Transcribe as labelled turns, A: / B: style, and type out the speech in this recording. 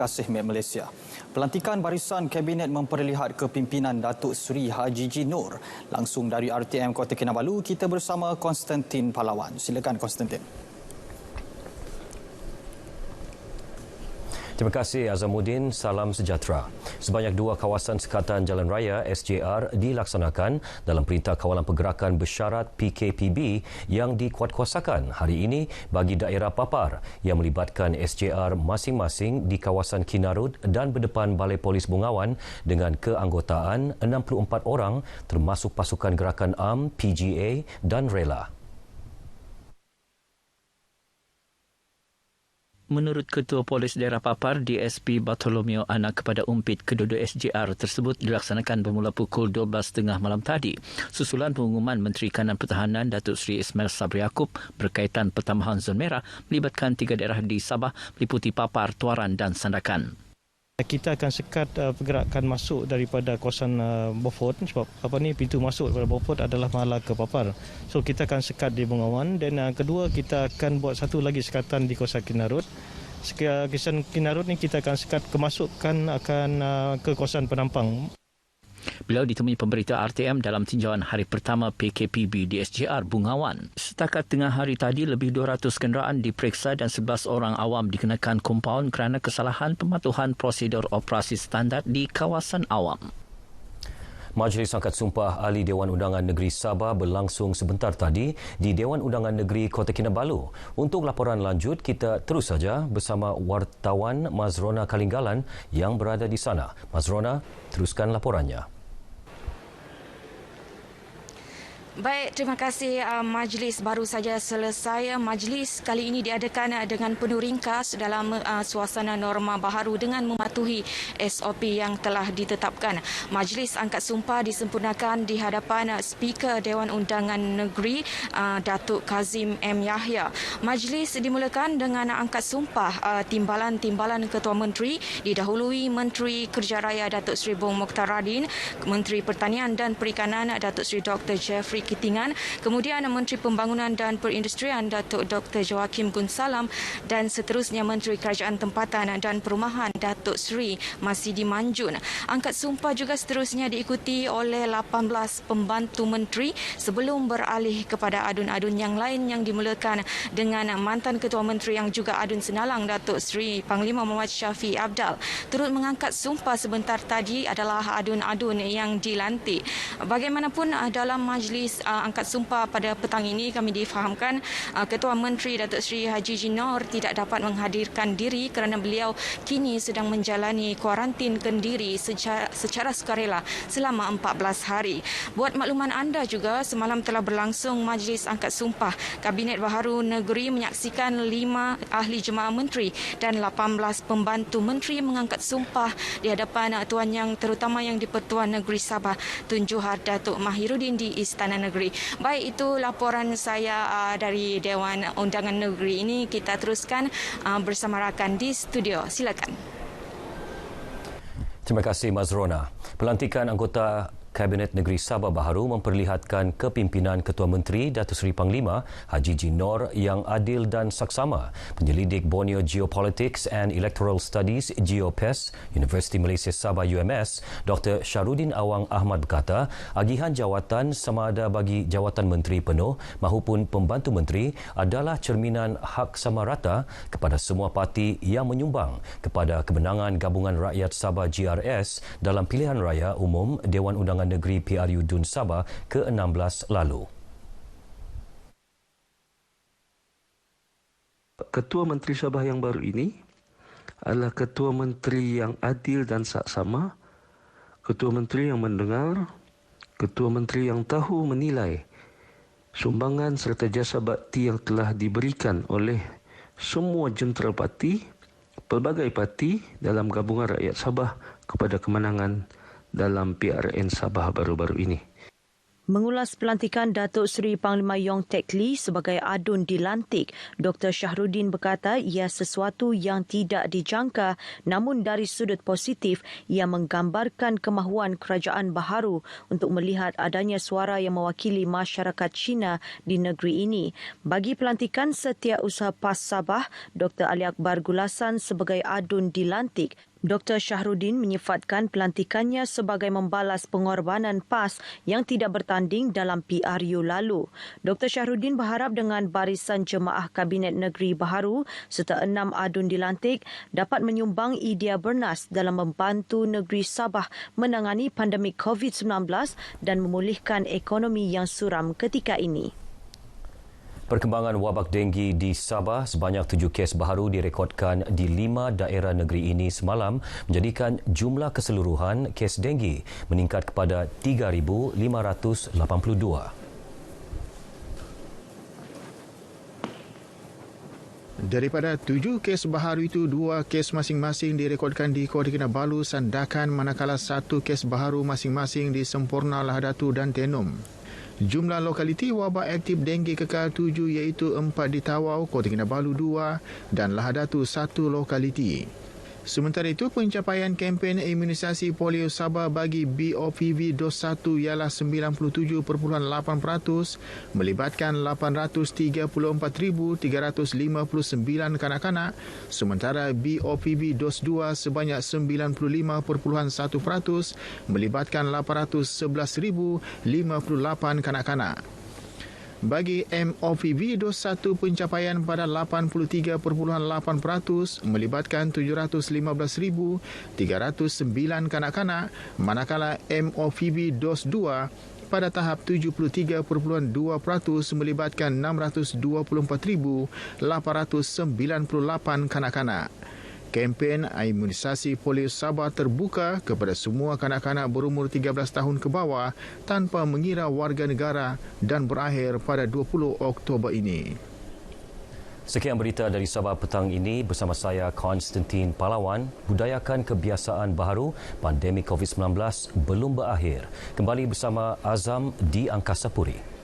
A: Kasih Malaysia. Pelantikan barisan Kabinet memperlihat kepimpinan Datuk Seri Haji G. Noor. Langsung dari RTM Kota Kinabalu, kita bersama Konstantin Pahlawan. Silakan Konstantin.
B: Terima kasih Azamuddin, salam sejahtera. Sebanyak 2 kawasan sekatan jalan raya SJR dilaksanakan dalam Perintah Kawalan Pergerakan Bersyarat PKPB yang dikuatkuasakan hari ini bagi daerah papar yang melibatkan SJR masing-masing di kawasan Kinarud dan berdepan Balai Polis Bungawan dengan keanggotaan 64 orang termasuk pasukan gerakan AM, PGA dan Rela.
C: Menurut Ketua Polis Daerah Papar, DSP Bartolomeo Anak kepada umpit kedua-dua SJR tersebut dilaksanakan bermula pukul 12.30 malam tadi. Susulan pengumuman Menteri Kanan Pertahanan Datuk Seri Ismail Sabri Yaakob berkaitan pertambahan zon merah melibatkan 3 daerah di Sabah meliputi Papar, Tuaran dan Sandakan.
D: Kita akan sekat pergerakan masuk daripada kawasan Beaufort sebab pintu masuk daripada Beaufort adalah Malaka Papar. So kita akan sekat di Bungawan dan kedua kita akan buat satu lagi sekatan di kawasan Kinarud. Kawasan Kinarud ni kita akan sekat kemasukan akan ke kawasan Penampang.
C: Beliau ditemui pemberita RTM dalam tinjauan hari pertama PKPB di SJR Bungawan. Setakat tengah hari tadi, lebih 200 kenderaan diperiksa dan 11 orang awam dikenakan kompaun kerana kesalahan pematuhan prosedur operasi standard di kawasan awam.
B: Majlis Angkat Sumpah Ahli Dewan Undangan Negeri Sabah berlangsung sebentar tadi di Dewan Undangan Negeri Kota Kinabalu. Untuk laporan lanjut, kita terus saja bersama wartawan Mazrona Kalinggalan yang berada di sana. Mazrona, teruskan laporannya.
E: Baik, terima kasih. Majlis baru saja selesai. Majlis kali ini diadakan dengan penuh ringkas dalam suasana norma baharu dengan mematuhi SOP yang telah ditetapkan. Majlis Angkat Sumpah disempurnakan di hadapan Speaker Dewan Undangan Negeri Datuk Kazim M. Yahya. Majlis dimulakan dengan angkat sumpah timbalan-timbalan Ketua Menteri didahului Menteri Kerja Raya Datuk Seri Bong Mokhtar Radin, Menteri Pertanian dan Perikanan Datuk Seri Dr. Jeffrey Kitingan, kemudian Menteri Pembangunan dan Perindustrian Datuk Dr. Joakim Gunsalam dan seterusnya Menteri Kerajaan Tempatan dan Perumahan Datuk Seri Masidi Manjun. Angkat sumpah juga seterusnya diikuti oleh 18 pembantu menteri sebelum beralih kepada adun-adun yang lain yang dimulakan dengan mantan Ketua Menteri yang juga adun senalang Datuk Seri Panglima Muhammad Syafiq Abdal. Turut mengangkat sumpah sebentar tadi adalah adun-adun yang dilantik. Bagaimanapun dalam majlis angkat sumpah pada petang ini kami difahamkan Ketua Menteri Datuk Seri Haji G. Noor tidak dapat menghadirkan diri kerana beliau kini sedang menjalani kuarantin kendiri secara sukarela selama 14 hari. Buat makluman anda juga, semalam telah berlangsung majlis angkat sumpah Kabinet Baharu Negeri menyaksikan 5 ahli jemaah menteri dan 18 pembantu menteri mengangkat sumpah di hadapan Tuan Yang terutama yang di-Pertuan Negeri Sabah Tun Johar Datuk Mahiruddin di Istana Negeri. Baik, itu laporan saya dari Dewan Undangan Negeri ini. Kita teruskan bersama rakan di studio. Silakan.
B: Terima kasih Mazrona. Pelantikan anggota Kabinet Negeri Sabah Baharu memperlihatkan kepimpinan Ketua Menteri Datuk Seri Panglima Haji G. Noor yang adil dan saksama. Penyelidik Borneo Geopolitics and Electoral Studies GeoPES Universiti Malaysia Sabah UMS Dr. Syarudin Awang Ahmad berkata, agihan jawatan sama ada bagi jawatan menteri penuh mahupun pembantu menteri adalah cerminan hak sama rata kepada semua parti yang menyumbang kepada kemenangan Gabungan Rakyat Sabah GRS dalam pilihan raya umum Dewan Undangan Negeri PRU Dun Sabah ke-16 lalu.
F: Ketua Menteri Sabah yang baru ini adalah Ketua Menteri yang adil dan saksama, Ketua Menteri yang mendengar, Ketua Menteri yang tahu menilai sumbangan serta jasa bakti yang telah diberikan oleh semua jentera parti, pelbagai parti dalam Gabungan Rakyat Sabah kepada kemenangan dalam PRN Sabah baru-baru ini.
G: Mengulas pelantikan Datuk Seri Panglima Yong Teck Lee sebagai ADUN dilantik, Dr. Shahruddin berkata ia sesuatu yang tidak dijangka, namun dari sudut positif ia menggambarkan kemahuan kerajaan baharu untuk melihat adanya suara yang mewakili masyarakat Cina di negeri ini. Bagi pelantikan Setiausaha PAS Sabah, Dr. Ali Akbar Gulasan sebagai ADUN dilantik, Dr. Shahruddin menyifatkan pelantikannya sebagai membalas pengorbanan PAS yang tidak bertanding dalam PRU lalu. Dr. Shahruddin berharap dengan barisan jemaah Kabinet Negeri Baharu serta 6 ADUN dilantik dapat menyumbang idea bernas dalam membantu negeri Sabah menangani pandemik COVID-19 dan memulihkan ekonomi yang suram ketika ini.
B: Perkembangan wabak denggi di Sabah, sebanyak 7 kes baharu direkodkan di 5 daerah negeri ini semalam, menjadikan jumlah keseluruhan kes denggi meningkat kepada 3,582.
H: Daripada 7 kes baharu itu, 2 kes masing-masing direkodkan di Kota Kinabalu, Sandakan, manakala 1 kes baharu masing-masing di Sempurna, Lahadatu dan Tenom. Jumlah lokaliti wabak aktif denggi kekal 7 iaitu 4 di Tawau, Kota Kinabalu 2 dan Lahadatu 1 lokaliti. Sementara itu, pencapaian kempen imunisasi polio Sabah bagi BOPV dos 1 ialah 97.8%, melibatkan 834,359 kanak-kanak, sementara BOPV dos 2 sebanyak 95.1%, melibatkan 811,058 kanak-kanak. Bagi MOPV dos 1, pencapaian pada 83.8%, melibatkan 715,309 kanak-kanak, manakala MOPV dos 2 pada tahap 73.2% melibatkan 624,898 kanak-kanak. Kempen imunisasi polio Sabah terbuka kepada semua kanak-kanak berumur 13 tahun ke bawah tanpa mengira warga negara dan berakhir pada 20 Oktober ini.
B: Sekian berita dari Sabah petang ini bersama saya Konstantin Pahlawan. Budayakan kebiasaan baharu, pandemik COVID-19 belum berakhir. Kembali bersama Azam di Angkasa Puri.